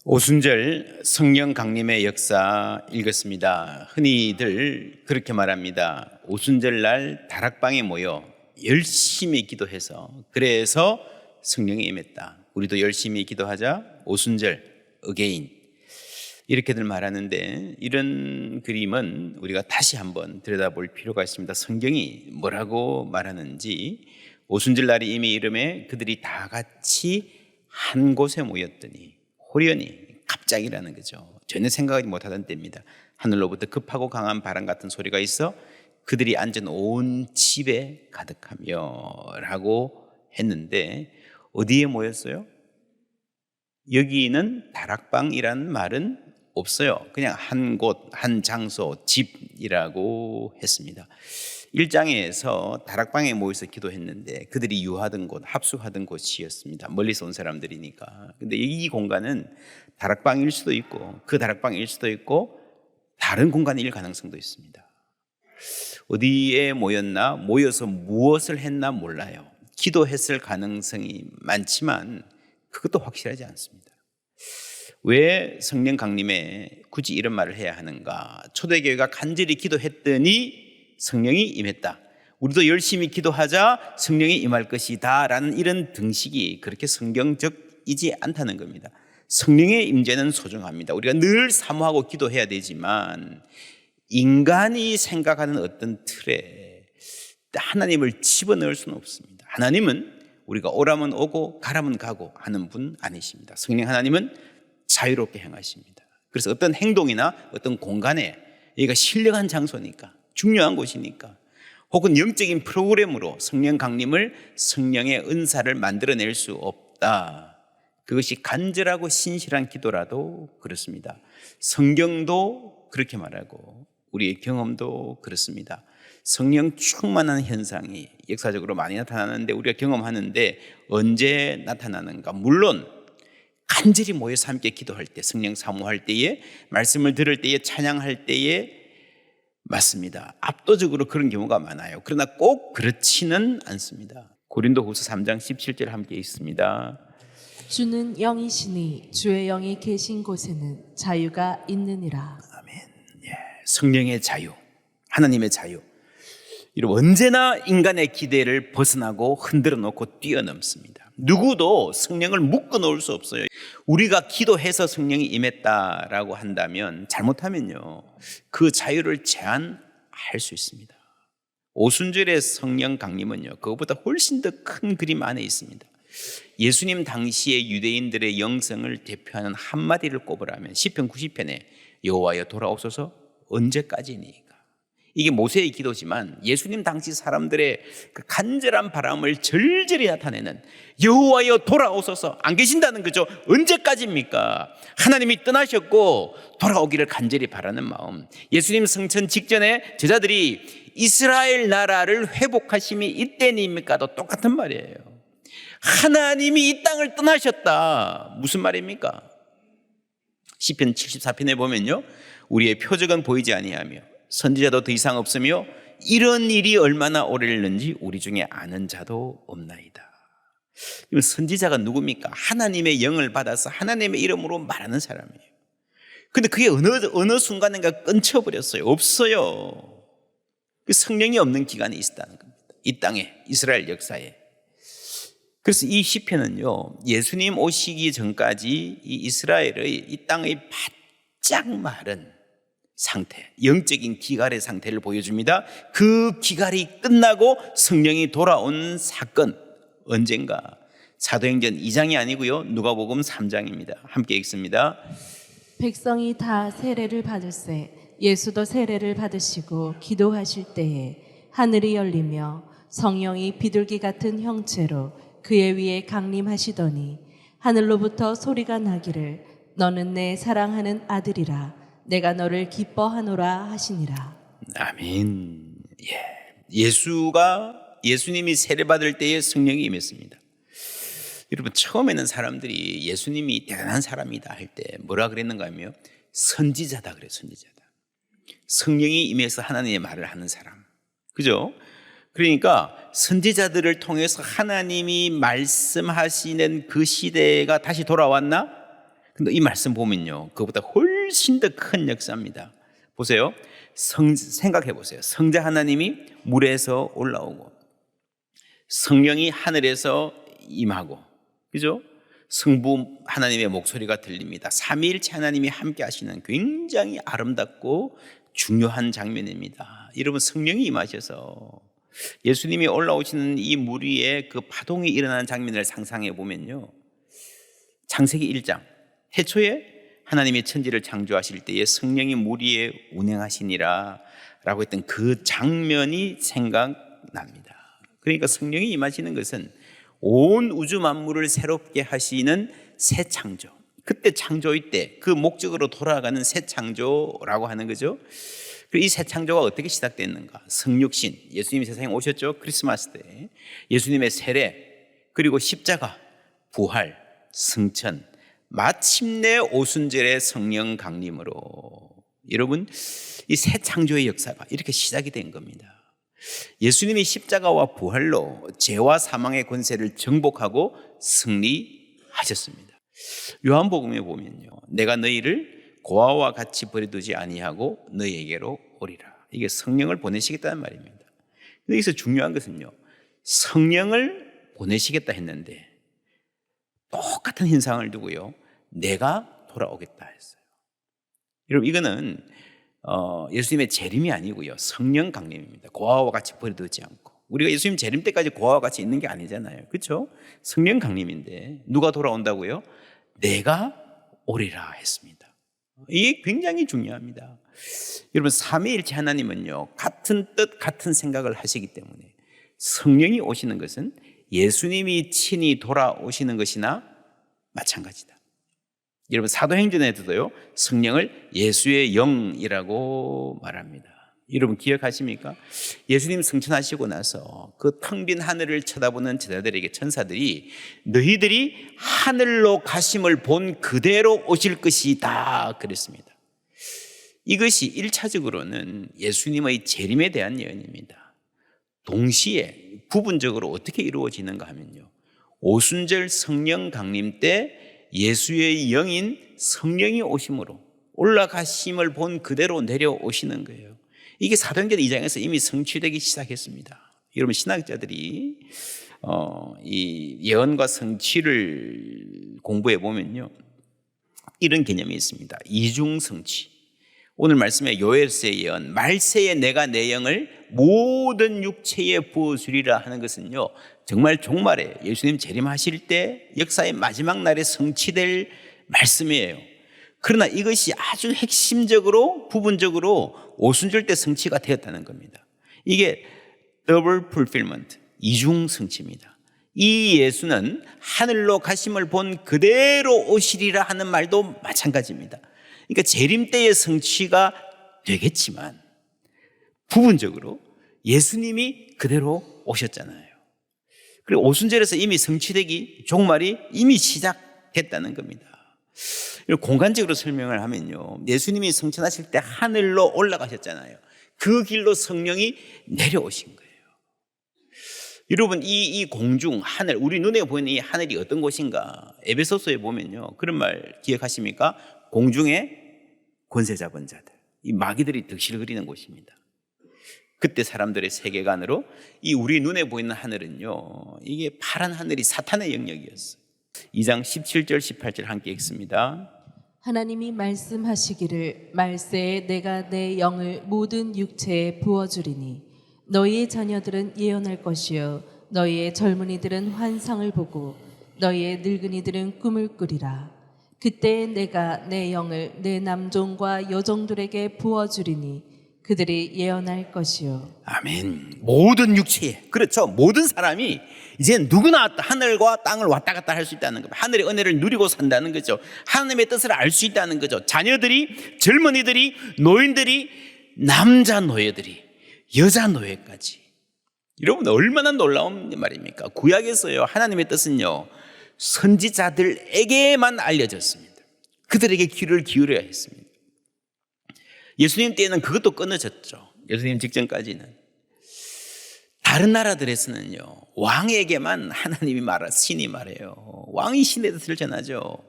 오순절 성령 강림의 역사 읽었습니다. 흔히들 그렇게 말합니다. 오순절 날 다락방에 모여 열심히 기도해서 그래서 성령이 임했다. 우리도 열심히 기도하자. 오순절 어게인 이렇게들 말하는데 이런 그림은 우리가 다시 한번 들여다볼 필요가 있습니다. 성경이 뭐라고 말하는지. 오순절 날이 이미 이름에 그들이 다 같이 한 곳에 모였더니 호련히 갑자기라는 거죠. 전혀 생각하지 못하던 때입니다. 하늘로부터 급하고 강한 바람 같은 소리가 있어 그들이 앉은 온 집에 가득하며 라고 했는데 어디에 모였어요? 여기는 다락방이라는 말은 없어요. 그냥 한 곳, 한 장소, 집이라고 했습니다. 1장에서 다락방에 모여서 기도했는데 그들이 유하던 곳, 합숙하던 곳이었습니다. 멀리서 온 사람들이니까. 근데 이 공간은 다락방일 수도 있고 그 다락방일 수도 있고 다른 공간일 가능성도 있습니다. 어디에 모였나, 모여서 무엇을 했나 몰라요. 기도했을 가능성이 많지만 그것도 확실하지 않습니다. 왜 성령 강림에 굳이 이런 말을 해야 하는가? 초대교회가 간절히 기도했더니 성령이 임했다. 우리도 열심히 기도하자 성령이 임할 것이다 라는 이런 등식이 그렇게 성경적이지 않다는 겁니다. 성령의 임재는 소중합니다. 우리가 늘 사모하고 기도해야 되지만 인간이 생각하는 어떤 틀에 하나님을 집어넣을 수는 없습니다. 하나님은 우리가 오라면 오고 가라면 가고 하는 분 아니십니다. 성령 하나님은 자유롭게 행하십니다. 그래서 어떤 행동이나 어떤 공간에 여기가 신령한 장소니까 중요한 곳이니까 혹은 영적인 프로그램으로 성령 강림을 성령의 은사를 만들어낼 수 없다. 그것이 간절하고 신실한 기도라도 그렇습니다. 성경도 그렇게 말하고 우리의 경험도 그렇습니다. 성령 충만한 현상이 역사적으로 많이 나타나는데 우리가 경험하는데 언제 나타나는가? 물론 간절히 모여서 함께 기도할 때, 성령 사모할 때에, 말씀을 들을 때에, 찬양할 때에 맞습니다. 압도적으로 그런 경우가 많아요. 그러나 꼭 그렇지는 않습니다. 고린도후서 3장 17절 함께 있습니다. 주는 영이시니 주의 영이 계신 곳에는 자유가 있느니라. 아멘. 성령의 자유, 하나님의 자유. 여러분 언제나 인간의 기대를 벗어나고 흔들어 놓고 뛰어넘습니다. 누구도 성령을 묶어 놓을 수 없어요. 우리가 기도해서 성령이 임했다라고 한다면 잘못하면요 그 자유를 제한할 수 있습니다. 오순절의 성령 강림은요 그것보다 훨씬 더 큰 그림 안에 있습니다. 예수님 당시의 유대인들의 영성을 대표하는 한마디를 꼽으라면 시편 90편에 여호와여 돌아오소서 언제까지니? 이게 모세의 기도지만 예수님 당시 사람들의 그 간절한 바람을 절절히 나타내는 여호와여 돌아오소서 안 계신다는 거죠. 언제까지입니까? 하나님이 떠나셨고 돌아오기를 간절히 바라는 마음. 예수님 성천 직전에 제자들이 이스라엘 나라를 회복하심이 이때입니까도 똑같은 말이에요. 하나님이 이 땅을 떠나셨다. 무슨 말입니까? 시편 74편에 보면요 우리의 표적은 보이지 아니하며 선지자도 더 이상 없으며 이런 일이 얼마나 오래됐는지 우리 중에 아는 자도 없나이다. 선지자가 누굽니까? 하나님의 영을 받아서 하나님의 이름으로 말하는 사람이에요. 근데 그게 어느 순간인가 끊쳐버렸어요. 없어요. 성령이 없는 기간이 있었다는 겁니다. 이 땅에, 이스라엘 역사에. 그래서 이 시편은요 예수님 오시기 전까지 이 이스라엘의 이 땅의 바짝 마른 상태, 영적인 기갈의 상태를 보여줍니다. 그 기갈이 끝나고 성령이 돌아온 사건 언젠가 사도행전 2장이 아니고요 누가복음 3장입니다. 함께 읽습니다. 백성이 다 세례를 받을세 예수도 세례를 받으시고 기도하실 때에 하늘이 열리며 성령이 비둘기 같은 형체로 그의 위에 강림하시더니 하늘로부터 소리가 나기를 너는 내 사랑하는 아들이라 내가 너를 기뻐하노라 하시니라. 아멘. 예수님이 세례받을 때에 성령이 임했습니다. 여러분 처음에는 사람들이 예수님이 대단한 사람이다 할 때 뭐라 그랬는가 하면 선지자다 그래요. 선지자다. 성령이 임해서 하나님의 말을 하는 사람. 그죠? 그러니까 선지자들을 통해서 하나님이 말씀하시는 그 시대가 다시 돌아왔나? 근데 이 말씀 보면요, 그것보다 훨씬 더 큰 역사입니다. 보세요. 생각해 보세요. 성자 하나님이 물에서 올라오고 성령이 하늘에서 임하고, 그죠? 성부 하나님의 목소리가 들립니다. 삼위일체 하나님이 함께 하시는 굉장히 아름답고 중요한 장면입니다. 여러분, 성령이 임하셔서 예수님이 올라오시는 이 물 위에 그 파동이 일어나는 장면을 상상해 보면요, 창세기 1장 해초에 하나님이 천지를 창조하실 때에 성령이 물 위에 운행하시니라 라고 했던 그 장면이 생각납니다. 그러니까 성령이 임하시는 것은 온 우주 만물을 새롭게 하시는 새 창조, 그때 창조의 때 그 목적으로 돌아가는 새 창조라고 하는 거죠. 그리고 이 새 창조가 어떻게 시작됐는가? 성육신, 예수님이 세상에 오셨죠. 크리스마스 때 예수님의 세례, 그리고 십자가, 부활, 승천, 마침내 오순절의 성령 강림으로, 여러분, 이 새 창조의 역사가 이렇게 시작이 된 겁니다. 예수님이 십자가와 부활로 죄와 사망의 권세를 정복하고 승리하셨습니다. 요한복음에 보면요, 내가 너희를 고아와 같이 버려두지 아니하고 너희에게로 오리라. 이게 성령을 보내시겠다는 말입니다. 여기서 중요한 것은요, 성령을 보내시겠다 했는데 똑같은 hin상을 두고요, 내가 돌아오겠다 했어요. 여러분, 이거는 예수님의 재림이 아니고요, 성령 강림입니다. 고아와 같이 버려두지 않고. 우리가 예수님 재림 때까지 고아와 같이 있는 게 아니잖아요, 그렇죠? 성령 강림인데 누가 돌아온다고요? 내가 오리라 했습니다. 이게 굉장히 중요합니다. 여러분, 삼위일체 하나님은요, 같은 뜻 같은 생각을 하시기 때문에 성령이 오시는 것은 예수님이 친히 돌아오시는 것이나 마찬가지다. 여러분, 사도행전에도요, 성령을 예수의 영이라고 말합니다. 여러분, 기억하십니까? 예수님 승천하시고 나서 그 텅 빈 하늘을 쳐다보는 제자들에게 천사들이 너희들이 하늘로 가심을 본 그대로 오실 것이다 그랬습니다. 이것이 1차적으로는 예수님의 재림에 대한 예언입니다. 동시에 부분적으로 어떻게 이루어지는가 하면요, 오순절 성령 강림 때 예수의 영인 성령이 오심으로 올라가심을 본 그대로 내려오시는 거예요. 이게 사도행전 2장에서 이미 성취되기 시작했습니다. 여러분, 신학자들이 이 예언과 성취를 공부해 보면요, 이런 개념이 있습니다. 이중성취. 오늘 말씀에 요엘서의 예언, 말세에 내가 내 영을 모든 육체에 부어주리라 하는 것은요, 정말 종말에 예수님 재림하실 때 역사의 마지막 날에 성취될 말씀이에요. 그러나 이것이 아주 핵심적으로 부분적으로 오순절 때 성취가 되었다는 겁니다. 이게 double fulfillment, 이중 성취입니다. 이 예수는 하늘로 가심을 본 그대로 오시리라 하는 말도 마찬가지입니다. 그러니까 재림 때의 성취가 되겠지만 부분적으로 예수님이 그대로 오셨잖아요. 그리고 오순절에서 이미 성취되기, 종말이 이미 시작됐다는 겁니다. 공간적으로 설명을 하면요, 예수님이 승천하실 때 하늘로 올라가셨잖아요. 그 길로 성령이 내려오신 거예요. 여러분, 이 공중, 하늘, 우리 눈에 보이는 이 하늘이 어떤 곳인가? 에베소서에 보면요, 그런 말 기억하십니까? 공중에 권세 잡은 자들, 이 마귀들이 득실을 그리는 곳입니다. 그때 사람들의 세계관으로 이 우리 눈에 보이는 하늘은요, 이게 파란 하늘이 사탄의 영역이었어요. 2장 17절 18절 함께 읽습니다. 하나님이 말씀하시기를 말세에 내가 내 영을 모든 육체에 부어주리니 너희의 자녀들은 예언할 것이요 너희의 젊은이들은 환상을 보고 너희의 늙은이들은 꿈을 꾸리라. 그때 내가 내 영을 내 남종과 여종들에게 부어주리니 그들이 예언할 것이요. 아멘. 모든 육체에, 그렇죠, 모든 사람이 이제 누구나 하늘과 땅을 왔다 갔다 할 수 있다는 겁니다. 하늘의 은혜를 누리고 산다는 거죠. 하나님의 뜻을 알 수 있다는 거죠. 자녀들이, 젊은이들이, 노인들이, 남자 노예들이, 여자 노예까지. 여러분, 얼마나 놀라운 말입니까? 구약에서요, 하나님의 뜻은요, 선지자들에게만 알려졌습니다. 그들에게 귀를 기울여야 했습니다. 예수님 때에는 그것도 끊어졌죠. 예수님 직전까지는. 다른 나라들에서는요, 왕에게만 하나님이 신이 말해요. 왕이 신의 뜻을 전하죠.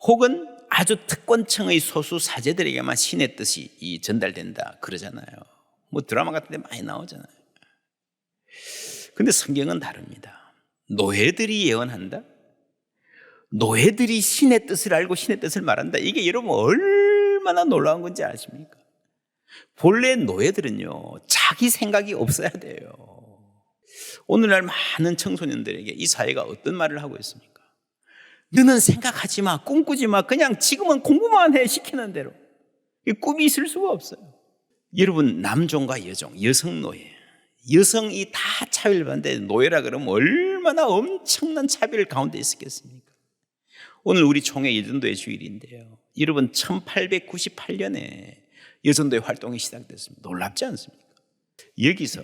혹은 아주 특권층의 소수 사제들에게만 신의 뜻이 전달된다 그러잖아요. 뭐 드라마 같은 데 많이 나오잖아요. 근데 성경은 다릅니다. 노예들이 예언한다? 노예들이 신의 뜻을 알고 신의 뜻을 말한다? 이게 여러분 얼마나 놀라운 건지 아십니까? 본래 노예들은요, 자기 생각이 없어야 돼요. 오늘날 많은 청소년들에게 이 사회가 어떤 말을 하고 있습니까? 너는 생각하지 마, 꿈꾸지 마, 그냥 지금은 공부만 해, 시키는 대로. 이 꿈이 있을 수가 없어요. 여러분, 남종과 여종, 여성 노예, 여성이 다 차별받는데 노예라 그러면 얼마나 엄청난 차별 가운데 있었겠습니까? 오늘 우리 총회 여전도의 주일인데요, 여러분 1898년에 여전도의 활동이 시작됐습니다. 놀랍지 않습니까? 여기서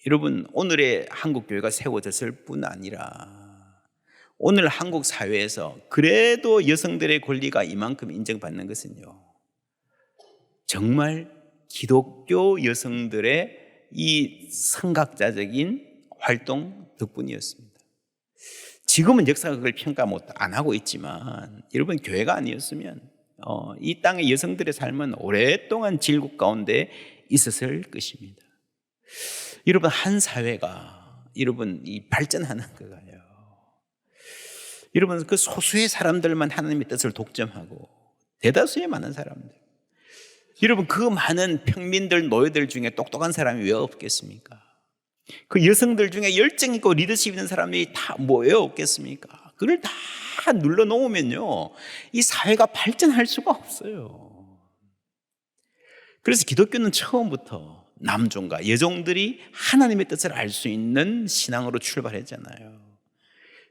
여러분 오늘의 한국교회가 세워졌을 뿐 아니라 오늘 한국 사회에서 그래도 여성들의 권리가 이만큼 인정받는 것은요, 정말 기독교 여성들의 이 선각자적인 활동 덕분이었습니다. 지금은 역사가 그걸 평가 안 하고 있지만 여러분, 교회가 아니었으면 이 땅의 여성들의 삶은 오랫동안 질국 가운데 있었을 것입니다. 여러분, 한 사회가 여러분 이 발전하는 거가요, 여러분 그 소수의 사람들만 하나님의 뜻을 독점하고 대다수의 많은 사람들, 여러분 그 많은 평민들, 노예들 중에 똑똑한 사람이 왜 없겠습니까? 그 여성들 중에 열정 있고 리더십 있는 사람이 다 왜 없겠습니까? 그걸 다 눌러놓으면요, 이 사회가 발전할 수가 없어요. 그래서 기독교는 처음부터 남종과 여종들이 하나님의 뜻을 알 수 있는 신앙으로 출발했잖아요.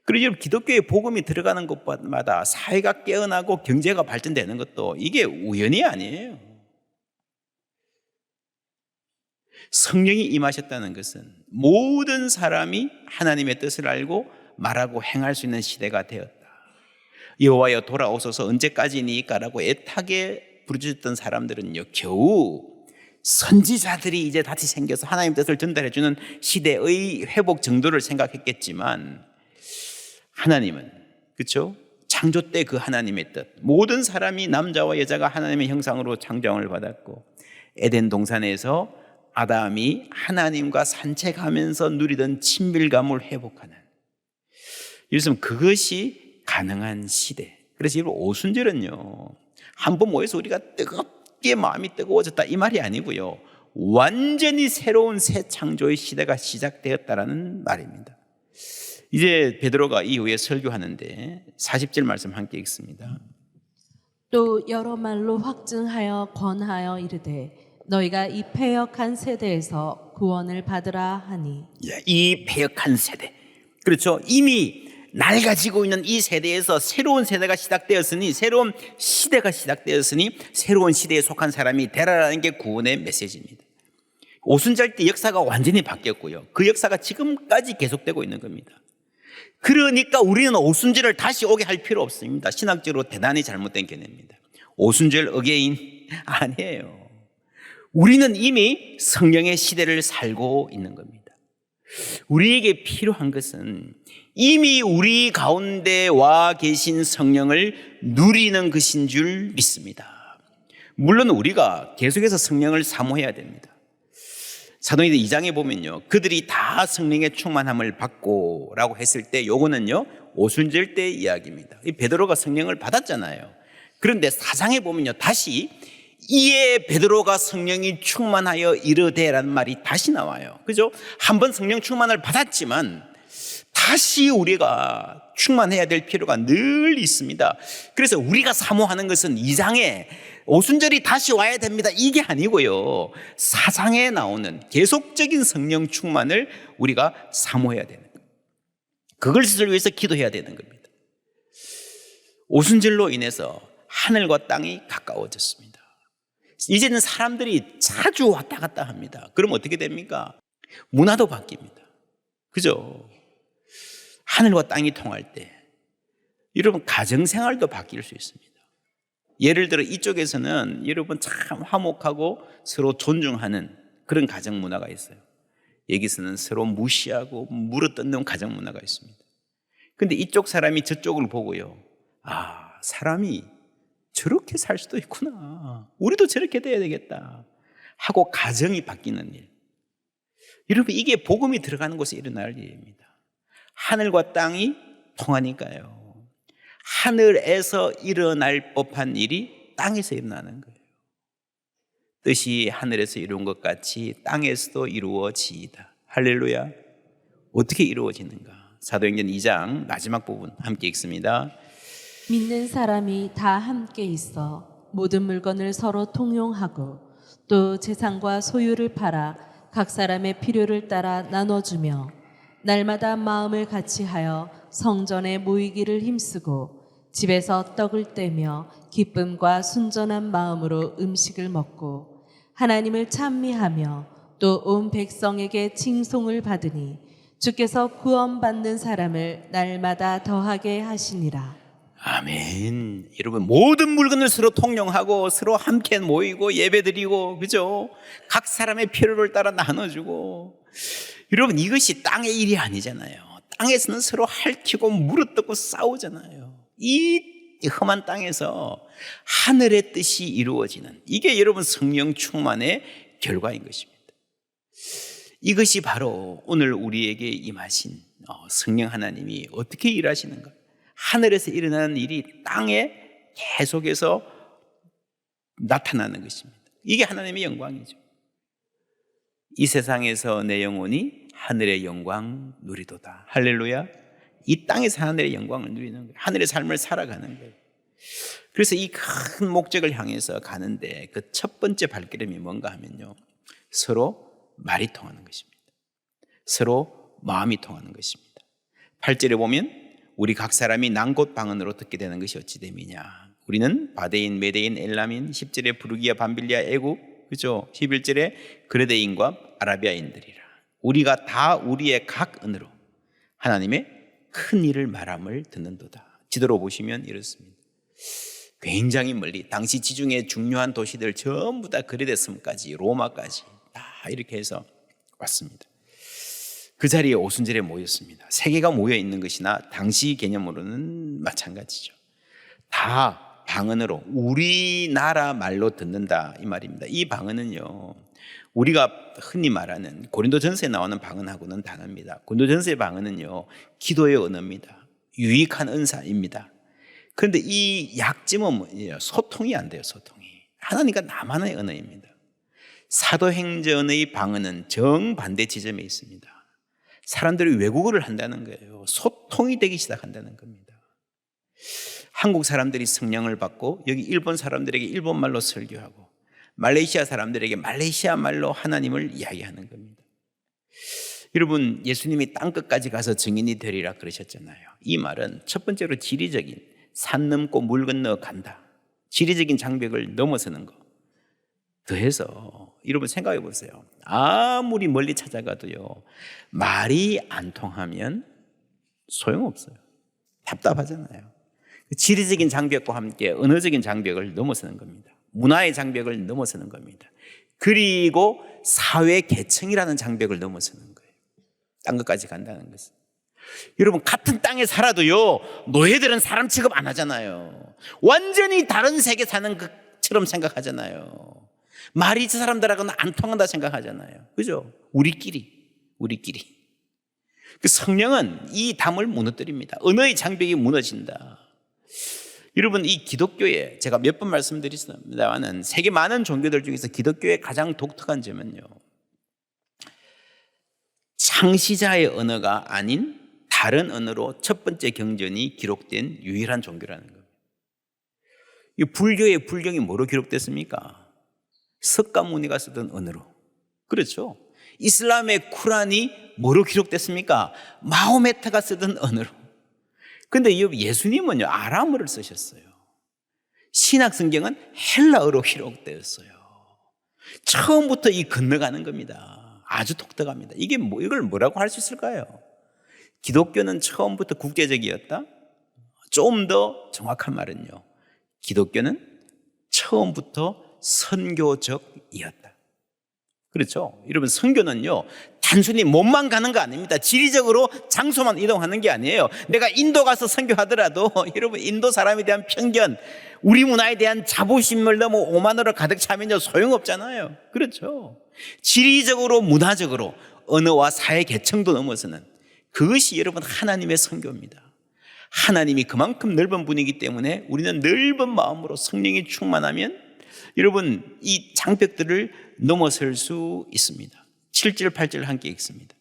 그리고 기독교의 복음이 들어가는 곳마다 사회가 깨어나고 경제가 발전되는 것도 이게 우연이 아니에요. 성령이 임하셨다는 것은 모든 사람이 하나님의 뜻을 알고 말하고 행할 수 있는 시대가 되었다. 여호와여 돌아오소서 언제까지니까라고 애타게 부르짖었던 사람들은요, 겨우 선지자들이 이제 다시 생겨서 하나님의 뜻을 전달해 주는 시대의 회복 정도를 생각했겠지만, 하나님은, 그렇죠? 창조 때 그 하나님의 뜻, 모든 사람이 남자와 여자가 하나님의 형상으로 창조함을 받았고, 에덴 동산에서 아담이 하나님과 산책하면서 누리던 친밀감을 회복하는, 요즘 그것이 가능한 시대. 그래서 여러분, 오순절은요, 한 번 모여서 우리가 뜨겁게 마음이 뜨거워졌다 이 말이 아니고요, 완전히 새로운 새 창조의 시대가 시작되었다라는 말입니다. 이제 베드로가 이후에 설교하는데 40절 말씀 함께 읽습니다. 또 여러 말로 확증하여 권하여 이르되 너희가 이 패역한 세대에서 구원을 받으라 하니. 이 패역한 세대, 그렇죠? 이미 낡아지고 있는 이 세대에서 새로운 세대가 시작되었으니, 새로운 시대가 시작되었으니 새로운 시대에 속한 사람이 되라라는 게 구원의 메시지입니다. 오순절 때 역사가 완전히 바뀌었고요, 그 역사가 지금까지 계속되고 있는 겁니다. 그러니까 우리는 오순절을 다시 오게 할 필요 없습니다. 신학적으로 대단히 잘못된 개념입니다. 오순절 어게인 아니에요. 우리는 이미 성령의 시대를 살고 있는 겁니다. 우리에게 필요한 것은 이미 우리 가운데 와 계신 성령을 누리는 것인 줄 믿습니다. 물론 우리가 계속해서 성령을 사모해야 됩니다. 사도행전 2장에 보면요, 그들이 다 성령의 충만함을 받고 라고 했을 때 요거는요, 오순절 때 이야기입니다. 이 베드로가 성령을 받았잖아요. 그런데 4장에 보면요, 다시 이에 베드로가 성령이 충만하여 이르되라는 말이 다시 나와요. 그죠? 한번 성령 충만을 받았지만 다시 우리가 충만해야 될 필요가 늘 있습니다. 그래서 우리가 사모하는 것은 2장에 오순절이 다시 와야 됩니다 이게 아니고요, 4장에 나오는 계속적인 성령 충만을 우리가 사모해야 되는 거예요. 그것을 위해서 기도해야 되는 겁니다. 오순절로 인해서 하늘과 땅이 가까워졌습니다. 이제는 사람들이 자주 왔다 갔다 합니다. 그럼 어떻게 됩니까? 문화도 바뀝니다. 그죠? 하늘과 땅이 통할 때 여러분 가정생활도 바뀔 수 있습니다. 예를 들어 이쪽에서는 여러분 참 화목하고 서로 존중하는 그런 가정 문화가 있어요. 여기서는 서로 무시하고 물어뜯는 가정 문화가 있습니다. 그런데 이쪽 사람이 저쪽을 보고요, 사람이 저렇게 살 수도 있구나. 우리도 저렇게 돼야 되겠다 하고 가정이 바뀌는 일. 여러분, 이게 복음이 들어가는 곳에 일어날 일입니다. 하늘과 땅이 통하니까요. 하늘에서 일어날 법한 일이 땅에서 일어나는 거예요. 뜻이 하늘에서 이루어진 것 같이 땅에서도 이루어지이다. 할렐루야. 어떻게 이루어지는가? 사도행전 2장 마지막 부분 함께 읽습니다. 믿는 사람이 다 함께 있어 모든 물건을 서로 통용하고 또 재산과 소유를 팔아 각 사람의 필요를 따라 나눠주며 날마다 마음을 같이하여 성전에 모이기를 힘쓰고 집에서 떡을 떼며 기쁨과 순전한 마음으로 음식을 먹고 하나님을 찬미하며 또 온 백성에게 칭송을 받으니 주께서 구원받는 사람을 날마다 더하게 하시니라. 아멘. 여러분, 모든 물건을 서로 통용하고 서로 함께 모이고 예배드리고, 그죠? 각 사람의 필요를 따라 나눠주고. 여러분, 이것이 땅의 일이 아니잖아요. 땅에서는 서로 핥히고 물어뜯고 싸우잖아요. 이 험한 땅에서 하늘의 뜻이 이루어지는, 이게 여러분 성령 충만의 결과인 것입니다. 이것이 바로 오늘 우리에게 임하신 성령 하나님이 어떻게 일하시는가. 하늘에서 일어나는 일이 땅에 계속해서 나타나는 것입니다. 이게 하나님의 영광이죠. 이 세상에서 내 영혼이 하늘의 영광 누리도다. 할렐루야. 이 땅에서 하늘의 영광을 누리는 거예요. 하늘의 삶을 살아가는 거예요. 그래서 이 큰 목적을 향해서 가는데 그 첫 번째 발걸음이 뭔가 하면요, 서로 말이 통하는 것입니다. 서로 마음이 통하는 것입니다. 8절에 보면 우리 각 사람이 난곳 방언으로 듣게 되는 것이 어찌 됨이냐. 우리는 바데인, 메데인, 엘람인, 10절에 부르기아, 밤빌리아, 애굽, 그죠? 11절에 그레데인과 아라비아인들이라. 우리가 다 우리의 각 언어로 하나님의 큰 일을 말함을 듣는도다. 지도로 보시면 이렇습니다. 굉장히 멀리 당시 지중해 중요한 도시들 전부 다 그레데 섬까지, 로마까지 다 이렇게 해서 왔습니다. 그 자리에 오순절에 모였습니다. 세계가 모여 있는 것이나 당시 개념으로는 마찬가지죠. 다 방언으로 우리나라 말로 듣는다 이 말입니다. 이 방언은요, 우리가 흔히 말하는 고린도전서에 나오는 방언하고는 다릅니다. 고린도전서의 방언은요, 기도의 언어입니다. 유익한 은사입니다. 그런데 이 약점은 소통이 안 돼요. 소통이. 하나님과 나만의 언어입니다. 사도행전의 방언은 정반대 지점에 있습니다. 사람들이 외국어를 한다는 거예요. 소통이 되기 시작한다는 겁니다. 한국 사람들이 성령을 받고 여기 일본 사람들에게 일본말로 설교하고 말레이시아 사람들에게 말레이시아 말로 하나님을 이야기하는 겁니다. 여러분, 예수님이 땅끝까지 가서 증인이 되리라 그러셨잖아요. 이 말은 첫 번째로 지리적인 산 넘고 물 건너 간다. 지리적인 장벽을 넘어서는 거. 더해서 여러분 생각해 보세요. 아무리 멀리 찾아가도요, 말이 안 통하면 소용없어요. 답답하잖아요. 지리적인 장벽과 함께 언어적인 장벽을 넘어서는 겁니다. 문화의 장벽을 넘어서는 겁니다. 그리고 사회 계층이라는 장벽을 넘어서는 거예요. 딴 것까지 간다는 것은. 여러분, 같은 땅에 살아도요, 노예들은 사람 취급 안 하잖아요. 완전히 다른 세계 사는 것처럼 생각하잖아요. 말이 저 사람들하고는 안 통한다 생각하잖아요. 그죠? 우리끼리. 그 성령은 이 담을 무너뜨립니다. 언어의 장벽이 무너진다. 여러분, 이 기독교에 제가 몇 번 말씀드렸습니다만 세계 많은 종교들 중에서 기독교의 가장 독특한 점은요, 창시자의 언어가 아닌 다른 언어로 첫 번째 경전이 기록된 유일한 종교라는 겁니다. 이 불교의 불경이 뭐로 기록됐습니까? 석가모니가 쓰던 언어로. 그렇죠. 이슬람의 쿠란이 뭐로 기록됐습니까? 마호메트가 쓰던 언어로. 그런데 예수님은요, 아람어를 쓰셨어요. 신약 성경은 헬라어로 기록되었어요. 처음부터 이 건너가는 겁니다. 아주 독특합니다. 이걸 뭐라고 할 수 있을까요? 기독교는 처음부터 국제적이었다? 좀 더 정확한 말은요, 기독교는 처음부터 선교적이었다. 그렇죠? 여러분, 선교는요, 단순히 몸만 가는 거 아닙니다. 지리적으로 장소만 이동하는 게 아니에요. 내가 인도 가서 선교하더라도 여러분 인도 사람에 대한 편견, 우리 문화에 대한 자부심을 너무 오만으로 가득 차면요 소용없잖아요. 그렇죠. 지리적으로 문화적으로 언어와 사회 계층도 넘어서는 그것이 여러분 하나님의 선교입니다. 하나님이 그만큼 넓은 분이기 때문에 우리는 넓은 마음으로 성령이 충만하면 여러분 이 장벽들을 넘어설 수 있습니다. 7절 8절 함께 읽습니다.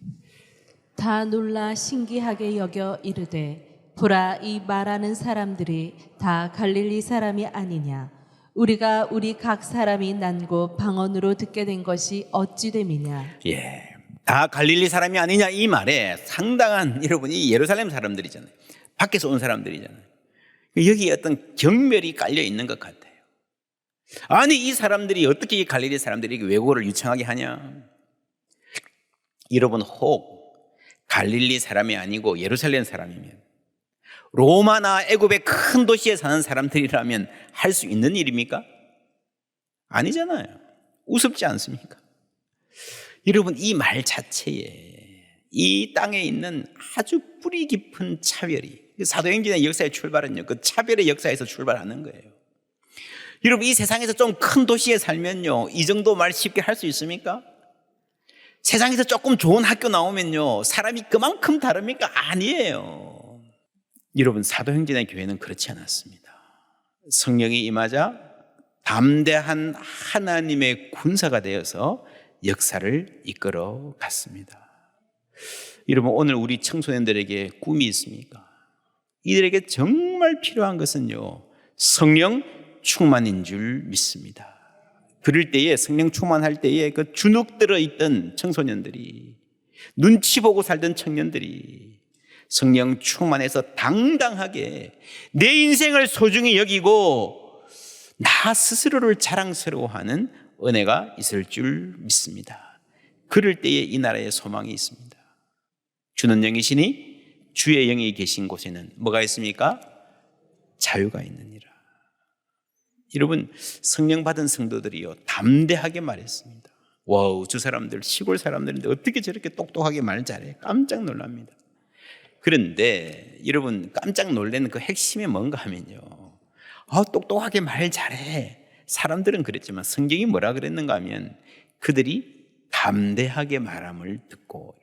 다 놀라 신기하게 여겨 이르되 보라 이 말하는 사람들이 다 갈릴리 사람이 아니냐 우리가 우리 각 사람이 난고 방언으로 듣게 된 것이 어찌 됨이냐. 예, 다 갈릴리 사람이 아니냐 이 말에 상당한 여러분이 예루살렘 사람들이잖아요. 밖에서 온 사람들이잖아요. 여기에 어떤 경멸이 깔려 있는 것 같아요. 아니 이 사람들이 어떻게 이 갈릴리 사람들이 외국어를 유창하게 하냐. 여러분 혹 갈릴리 사람이 아니고 예루살렘 사람이면 로마나 애굽의 큰 도시에 사는 사람들이라면 할 수 있는 일입니까? 아니잖아요. 우습지 않습니까? 여러분 이 말 자체에 이 땅에 있는 아주 뿌리 깊은 차별이 사도행전의 역사의 출발은요 그 차별의 역사에서 출발하는 거예요. 여러분 이 세상에서 좀 큰 도시에 살면요 이 정도 말 쉽게 할 수 있습니까? 세상에서 조금 좋은 학교 나오면요 사람이 그만큼 다릅니까? 아니에요. 여러분 사도행전의 교회는 그렇지 않았습니다. 성령이 임하자 담대한 하나님의 군사가 되어서 역사를 이끌어 갔습니다. 여러분 오늘 우리 청소년들에게 꿈이 있습니까? 이들에게 정말 필요한 것은요 성령 충만인 줄 믿습니다. 그럴 때에 성령 충만할 때에 그 주눅 들어 있던 청소년들이 눈치 보고 살던 청년들이 성령 충만해서 당당하게 내 인생을 소중히 여기고 나 스스로를 자랑스러워하는 은혜가 있을 줄 믿습니다. 그럴 때에 이 나라에 소망이 있습니다. 주는 영이시니 주의 영이 계신 곳에는 뭐가 있습니까? 자유가 있느니라. 여러분 성령 받은 성도들이요 담대하게 말했습니다. 와우 저 사람들 시골 사람들인데 어떻게 저렇게 똑똑하게 말 잘해? 깜짝 놀랍니다. 그런데 여러분 깜짝 놀라는 그 핵심이 뭔가 하면요 똑똑하게 말 잘해. 사람들은 그랬지만 성경이 뭐라 그랬는가 하면 그들이 담대하게 말함을 듣고.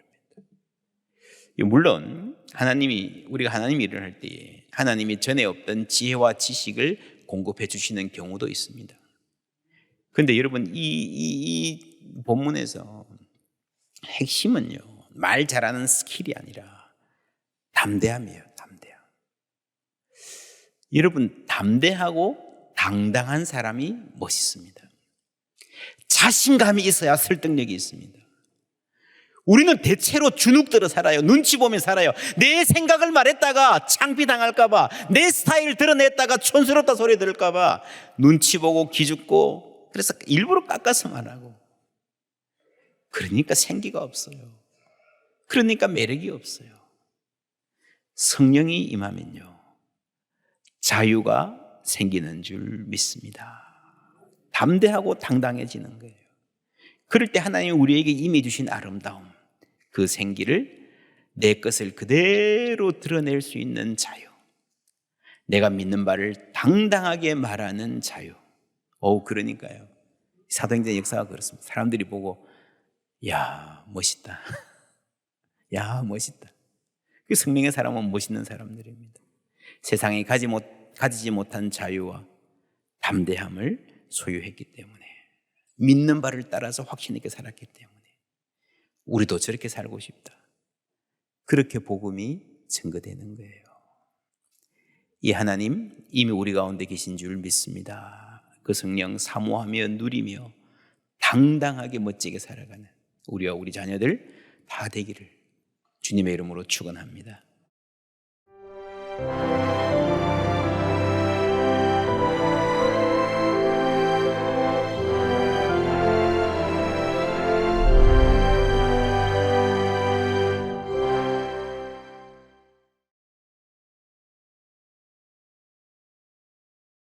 물론 하나님이 우리가 하나님 일을 할 때에 하나님이 전에 없던 지혜와 지식을 공급해 주시는 경우도 있습니다. 그런데 여러분 이 본문에서 핵심은요 말 잘하는 스킬이 아니라 담대함이에요. 담대함. 여러분 담대하고 당당한 사람이 멋있습니다. 자신감이 있어야 설득력이 있습니다. 우리는 대체로 주눅들어 살아요. 눈치 보며 살아요. 내 생각을 말했다가 창피당할까 봐, 내 스타일 드러냈다가 촌스럽다 소리 들을까 봐 눈치 보고 기죽고 그래서 일부러 깎아서 말하고 그러니까 생기가 없어요. 그러니까 매력이 없어요. 성령이 임하면요 자유가 생기는 줄 믿습니다. 담대하고 당당해지는 거예요. 그럴 때 하나님이 우리에게 임해 주신 아름다움 그 생기를 내 것을 그대로 드러낼 수 있는 자유, 내가 믿는 바를 당당하게 말하는 자유. 그러니까요 사도행전 역사가 그렇습니다. 사람들이 보고 야 멋있다 야 멋있다. 그 성령의 사람은 멋있는 사람들입니다. 세상에 가지지 못한 자유와 담대함을 소유했기 때문에 믿는 바를 따라서 확신 있게 살았기 때문에 우리도 저렇게 살고 싶다. 그렇게 복음이 증거되는 거예요. 이 하나님 이미 우리 가운데 계신 줄 믿습니다. 그 성령 사모하며 누리며 당당하게 멋지게 살아가는 우리와 우리 자녀들 다 되기를 주님의 이름으로 축원합니다.